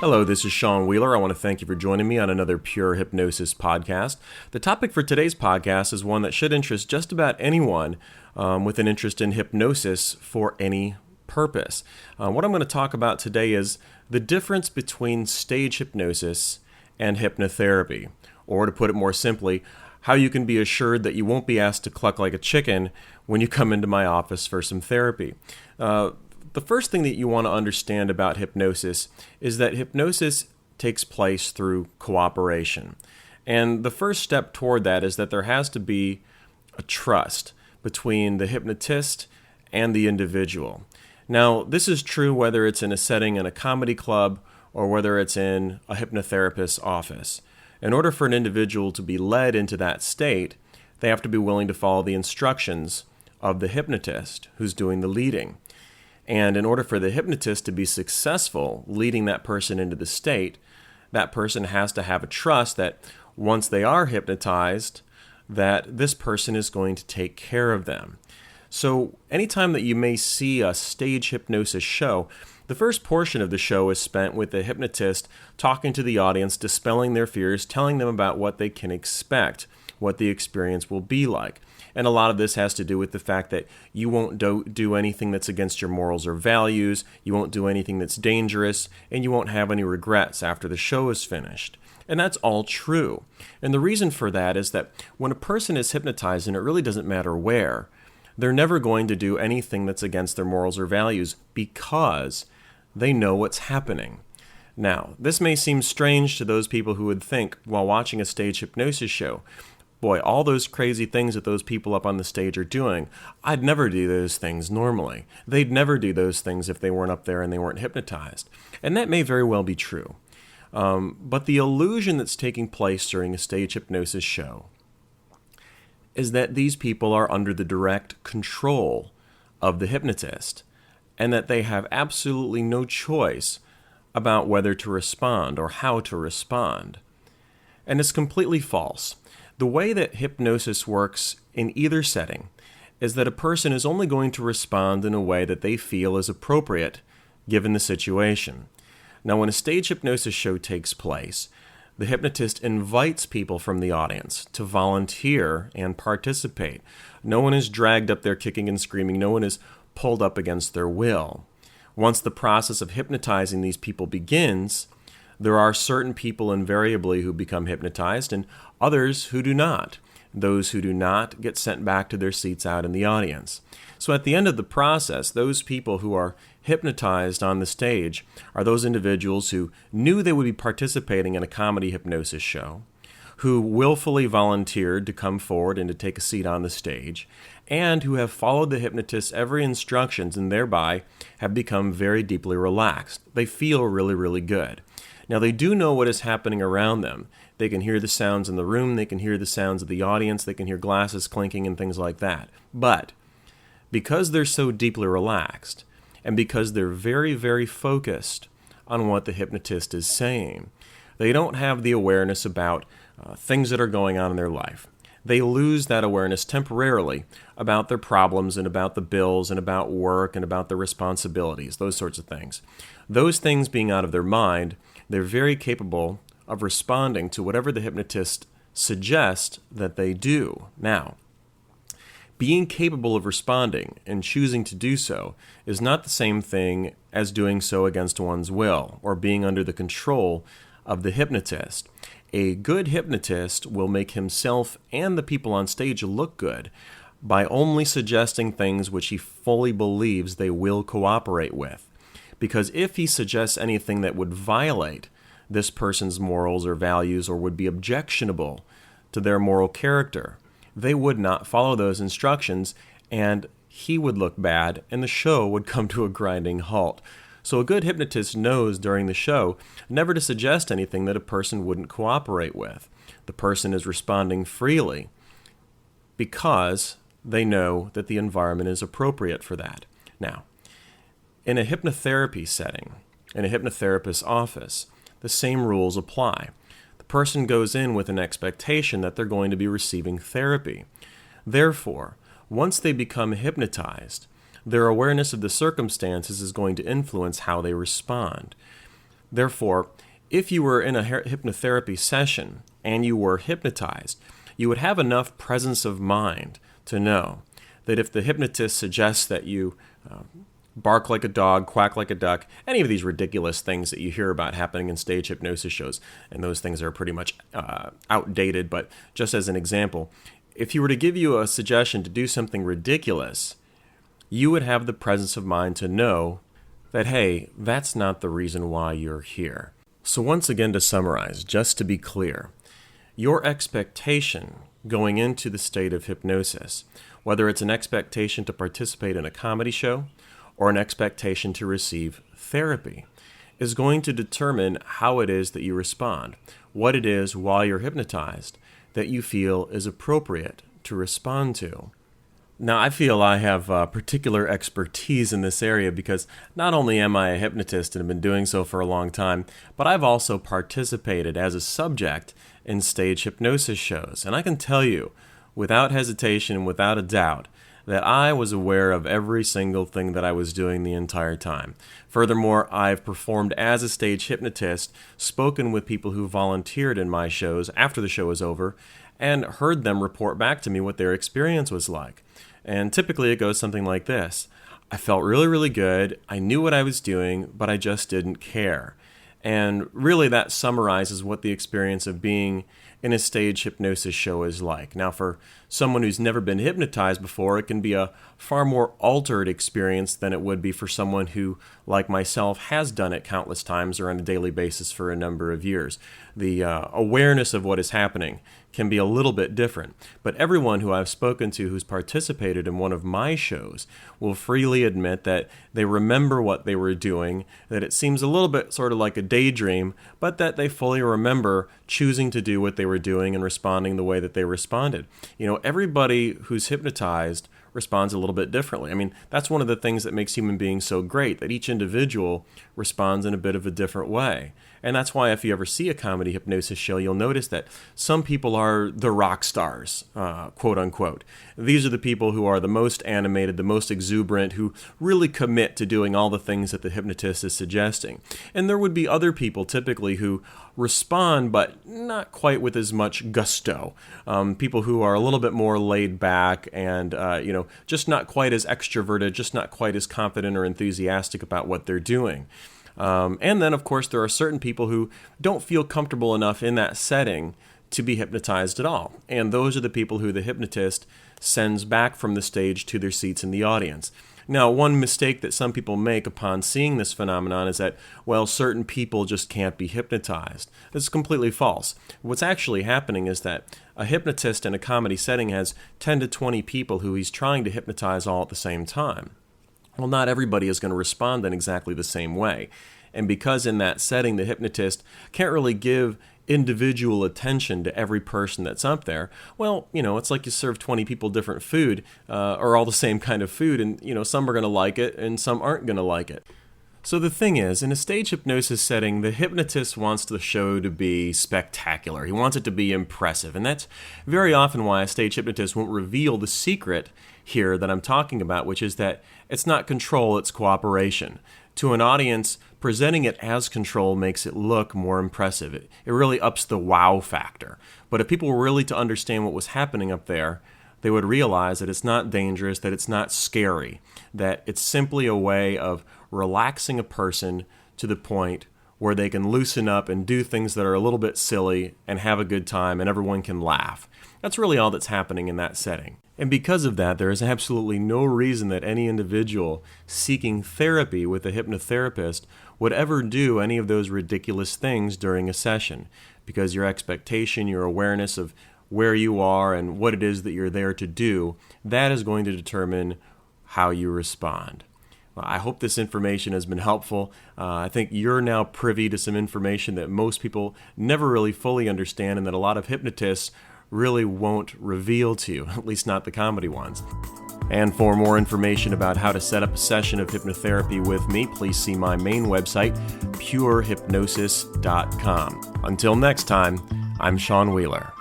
Hello, this is Sean Wheeler. I want to thank you for joining me on another Pure Hypnosis podcast. The topic for today's podcast is one that should interest just about anyone with an interest in hypnosis for any purpose. What I'm going to talk about today is the difference between stage hypnosis and hypnotherapy, or to put it more simply, how you can be assured that you won't be asked to cluck like a chicken when you come into my office for some therapy. The first thing that you want to understand about hypnosis is that hypnosis takes place through cooperation. And the first step toward that is that there has to be a trust between the hypnotist and the individual. Now, this is true whether it's in a setting in a comedy club or whether it's in a hypnotherapist's office. In order for an individual to be led into that state, they have to be willing to follow the instructions of the hypnotist who's doing the leading. And in order for the hypnotist to be successful leading that person into the state, that person has to have a trust that once they are hypnotized, that this person is going to take care of them. So anytime that you may see a stage hypnosis show, the first portion of the show is spent with the hypnotist talking to the audience, dispelling their fears, telling them about what they can expect, what the experience will be like. And a lot of this has to do with the fact that you won't do anything that's against your morals or values, you won't do anything that's dangerous, and you won't have any regrets after the show is finished. And that's all true. And the reason for that is that when a person is hypnotized, and it really doesn't matter where, they're never going to do anything that's against their morals or values because they know what's happening. Now, this may seem strange to those people who would think, while watching a stage hypnosis show, boy, all those crazy things that those people up on the stage are doing, I'd never do those things normally. They'd never do those things if they weren't up there and they weren't hypnotized. And that may very well be true. But the illusion that's taking place during a stage hypnosis show is that these people are under the direct control of the hypnotist and that they have absolutely no choice about whether to respond or how to respond. And it's completely false. The way that hypnosis works in either setting is that a person is only going to respond in a way that they feel is appropriate given the situation. Now, when a stage hypnosis show takes place, the hypnotist invites people from the audience to volunteer and participate. No one is dragged up there kicking and screaming. No one is pulled up against their will. Once the process of hypnotizing these people begins, there are certain people invariably who become hypnotized and others who do not. Those who do not get sent back to their seats out in the audience. So at the end of the process, those people who are hypnotized on the stage are those individuals who knew they would be participating in a comedy hypnosis show, who willfully volunteered to come forward and to take a seat on the stage, and who have followed the hypnotist's every instructions and thereby have become very deeply relaxed. They feel really, really good. Now, they do know what is happening around them. They can hear the sounds in the room, they can hear the sounds of the audience, they can hear glasses clinking and things like that. But because they're so deeply relaxed, and because they're very, very focused on what the hypnotist is saying, they don't have the awareness about things that are going on in their life. They lose that awareness temporarily about their problems and about the bills and about work and about their responsibilities, those sorts of things. Those things being out of their mind, they're very capable of responding to whatever the hypnotist suggests that they do. Now, being capable of responding and choosing to do so is not the same thing as doing so against one's will or being under the control of the hypnotist. A good hypnotist will make himself and the people on stage look good by only suggesting things which he fully believes they will cooperate with. Because if he suggests anything that would violate this person's morals or values or would be objectionable to their moral character, they would not follow those instructions and he would look bad and the show would come to a grinding halt. So a good hypnotist knows during the show never to suggest anything that a person wouldn't cooperate with. The person is responding freely because they know that the environment is appropriate for that. Now, in a hypnotherapy setting, in a hypnotherapist's office, the same rules apply. The person goes in with an expectation that they're going to be receiving therapy. Therefore, once they become hypnotized, their awareness of the circumstances is going to influence how they respond. Therefore, if you were in a hypnotherapy session and you were hypnotized, you would have enough presence of mind to know that if the hypnotist suggests that you bark like a dog, quack like a duck, any of these ridiculous things that you hear about happening in stage hypnosis shows, and those things are pretty much outdated, but just as an example, if he were to give you a suggestion to do something ridiculous, you would have the presence of mind to know that, hey, that's not the reason why you're here. So once again, to summarize, just to be clear, your expectation going into the state of hypnosis, whether it's an expectation to participate in a comedy show or an expectation to receive therapy, is going to determine how it is that you respond, what it is while you're hypnotized that you feel is appropriate to respond to. Now, I feel I have particular expertise in this area because not only am I a hypnotist and have been doing so for a long time, but I've also participated as a subject in stage hypnosis shows. And I can tell you, without hesitation and without a doubt, that I was aware of every single thing that I was doing the entire time. Furthermore, I've performed as a stage hypnotist, spoken with people who volunteered in my shows after the show was over, and heard them report back to me what their experience was like. And typically it goes something like this. I felt really, really good. I knew what I was doing, but I just didn't care. And really that summarizes what the experience of being in a stage hypnosis show is like. Now, for someone who's never been hypnotized before, it can be a far more altered experience than it would be for someone who, like myself, has done it countless times or on a daily basis for a number of years. The awareness of what is happening can be a little bit different. But everyone who I've spoken to who's participated in one of my shows will freely admit that they remember what they were doing, that it seems a little bit sort of like a daydream, but that they fully remember choosing to do what they were doing and responding the way that they responded. You know, everybody who's hypnotized responds a little bit differently. I mean, that's one of the things that makes human beings so great, that each individual responds in a bit of a different way. And that's why if you ever see a comedy hypnosis show, you'll notice that some people are the rock stars, quote unquote. These are the people who are the most animated, the most exuberant, who really commit to doing all the things that the hypnotist is suggesting. And there would be other people typically who respond, but not quite with as much gusto. People who are a little bit more laid back and, just not quite as extroverted, just not quite as confident or enthusiastic about what they're doing. And then, of course, there are certain people who don't feel comfortable enough in that setting to be hypnotized at all. And those are the people who the hypnotist sends back from the stage to their seats in the audience. Now, one mistake that some people make upon seeing this phenomenon is that, well, certain people just can't be hypnotized. This is completely false. What's actually happening is that a hypnotist in a comedy setting has 10 to 20 people who he's trying to hypnotize all at the same time. Well, not everybody is going to respond in exactly the same way. And because in that setting, the hypnotist can't really give individual attention to every person that's up there, well, it's like you serve 20 people different food, or all the same kind of food, and, some are going to like it and some aren't going to like it. So the thing is, in a stage hypnosis setting, the hypnotist wants the show to be spectacular. He wants it to be impressive. And that's very often why a stage hypnotist won't reveal the secret here that I'm talking about, which is that it's not control, it's cooperation. To an audience, presenting it as control makes it look more impressive. It really ups the wow factor. But if people were really to understand what was happening up there, they would realize that it's not dangerous, that it's not scary, that it's simply a way of relaxing a person to the point where they can loosen up and do things that are a little bit silly and have a good time and everyone can laugh. That's really all that's happening in that setting. And because of that, there is absolutely no reason that any individual seeking therapy with a hypnotherapist would ever do any of those ridiculous things during a session, because your expectation, your awareness of where you are and what it is that you're there to do, that is going to determine how you respond. Well, I hope this information has been helpful. I think you're now privy to some information that most people never really fully understand and that a lot of hypnotists really won't reveal to you, at least not the comedy ones. And for more information about how to set up a session of hypnotherapy with me, please see my main website, purehypnosis.com. Until next time, I'm Sean Wheeler.